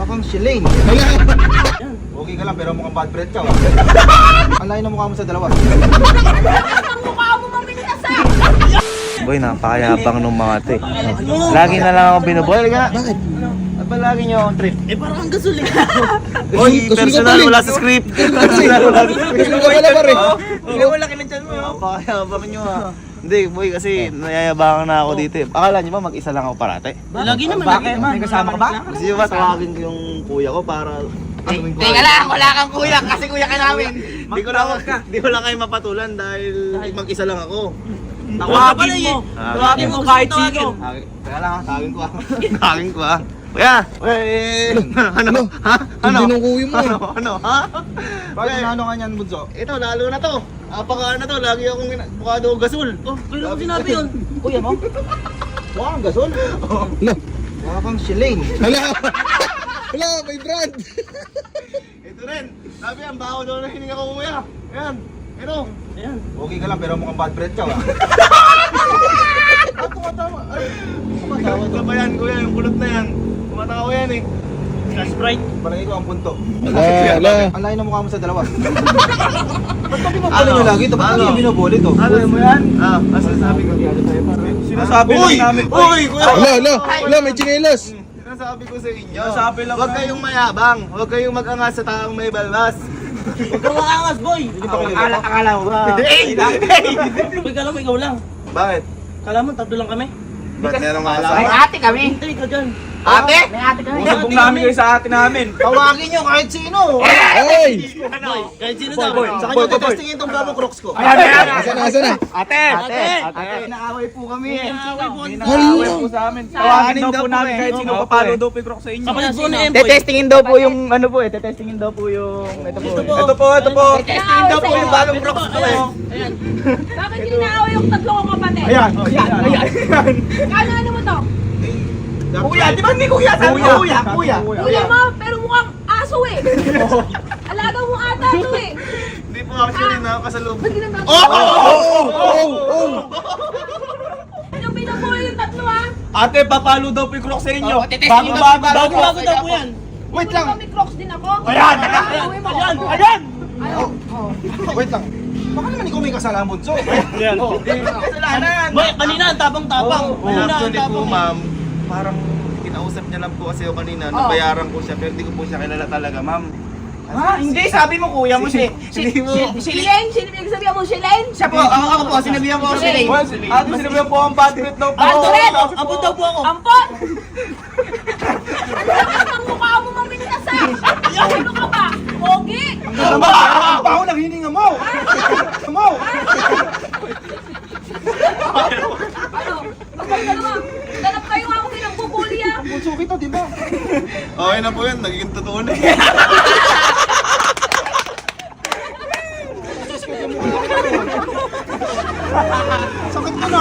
kang Shilane. Okay ka lang pero mukhang bad breath ka. Ang layo ng mukha mo sa dalawa. Ang mukha mo maminiasa! Boy, napakayabang nung mga to eh. Lagi na lang ako binubol. Bakit? At ba lagi nyo akong trip? Eh parang ang gasol eh. Boy, personal wala sa script. Personal wala sa script. Gusto ko pala pare. Ikaw wala kinantiyan mo. Napakayabang nyo ah. Hindi boy, kasi nayayabangan na ako dito eh. Akala nyo ba mag-isa lang ako parate? Lagi naman. Bakit? May kasama ka ba? Gusto nyo ba tawagin ko yung kuya ko para... Teka lang, wala kang kuya kasi kuya ka namin. Di ko lang kayo mapatulan dahil mag-isa lang ako. Tawagin mo. Tawagin mo kahit sino. Kaya lang, tawagin ko ah. Tawagin ko ah. Kuya! Ano? Ha? Ano? Hindi nung kuya mo. Ano? Ha? Bakit ano ka niyan, Bunso? Ito, lalo na to. Apaka na to, lagi akong mukha daw gasol. Oh, kailan mo sinabi yun? Kuya mo? Mukha kang gasol. Mukha kang Shilane. Wala, may brand. Ito rin. Sabi, ang baho daw na hininga ko kuya. Ayan. Ito. Ayan. Okay ka lang pero mukhang bad breath ka. Tumatawa. Ay, tumatawa ka ba yan kuya? Yung kulot na yan. Tumatawa yan eh. Sprite. Palagi ko ang punto. Wala. Ang layo ng mukha mo sa dalawa. Ba't pa binubuli nyo lagi ito? Ba't Ano? kami binubuli ito? Ano mo yan? Ah, sinasabi ko. Sinasabi lang namin. Uy! Kuya! Wala, may chinelas. Sinasabi ko sa inyo. Huwag kayong mayabang. Huwag kayong mag-angas sa taong may balbas. Huwag kang makangas, boy. Akala mo ba? Hey! Boy, kala mo ikaw lang. Bakit? Kala mo tatlo lang kami. Ba't meron nga May sa... ate kami. Hindi ka dyan. Ate? May ate kami. Sabong namin kayo sa ate namin. Tawagin nyo kahit sino. Ay! Boy, kahit sino daw. Sa kanya tetestingin itong gamo crocs ko. Asa na? Ate! Ate, inaaway po kami eh. Inaaway po. Inaaway po sa amin. Tawagin daw po namin kahit sino papalo daw po yung croc sa inyo. Kapatid po ni Emboy. Tetestingin daw po yung ano po eh. Tetestingin daw po yung... Ito po. Ito po. Testingin daw po yung bagong crocs ko eh. Ayan. Bakit inaaway yung tatlong kong kapatid? Ayan. Ano mo to? Kuya, di ba hindi kuya? Sabi ko kuya. Kuya mo, pero mukhang aso eh. Alaga mo ata to eh. Hindi po actually nakakasalubong. Ba't ginagawa? Yung pinabuli yung tatlo ha? Ate, papalo daw po yung croc sa inyo. Bago daw po yan. Wait lang. May crocs din ako. Ayan! Ayaw mo. Ayan! Ayaw. Wait lang. Baka naman ikaw may kasalanan, Bunso. Ayan. Kasalanan. Boy, kanina ang tapang-tapang. Kanina ang Actually po tapang. ma'am, parang kinausap niya lang po kasi ako kanina. Nabayaran ko siya pero hindi ko po siya kilala talaga ma'am. Ha? Hindi, sabi mo kuya mo siya. Hindi mo. Shilane? Sino pinagsabihan mo, Shilane? Siya po, ako po, sinabihan ko si Ray. Ate, sinabihan po ang bad trip daw po. Andret! Ampun daw po ako. Ampon! Ang mukha mo maminiasa! Ano ka ba? Pogi! Ang baho ng hininga mo. Mo. Ano? Magdalawa. Dalap kayo ako pinagbubuli ah. Bunso kita, di ba? Okay na po yun, naging totoo na. Sakit ko na.